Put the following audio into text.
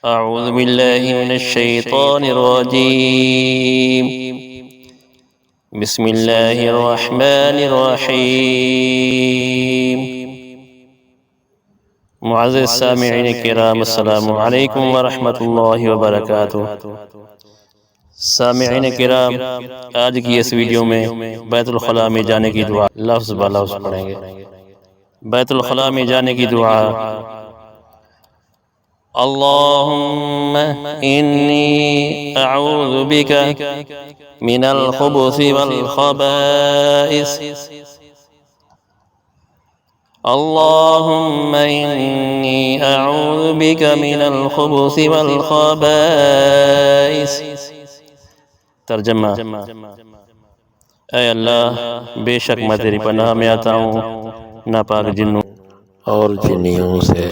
أعوذ بالله من الشيطان الرجيم. بسم الله الرحمن الرحيم. معزز سامعین کرام، السلام علیکم ورحمۃ اللہ وبرکاتہ۔ سامعین کرام، آج کی اس ویڈیو میں بیت الخلاء میں جانے کی دعا لفظ بہ لفظ پڑھیں گے۔ بیت الخلاء میں جانے کی دعا: اللہم انی اعوذ بک من الخبث والخبائث، اللہم انی اعوذ بک من الخبث والخبائث۔ ترجمہ: اے اللہ، بے شک میں تیری پناہ میں آتا ہوں ناپاک جنوں اور جنیوں سے۔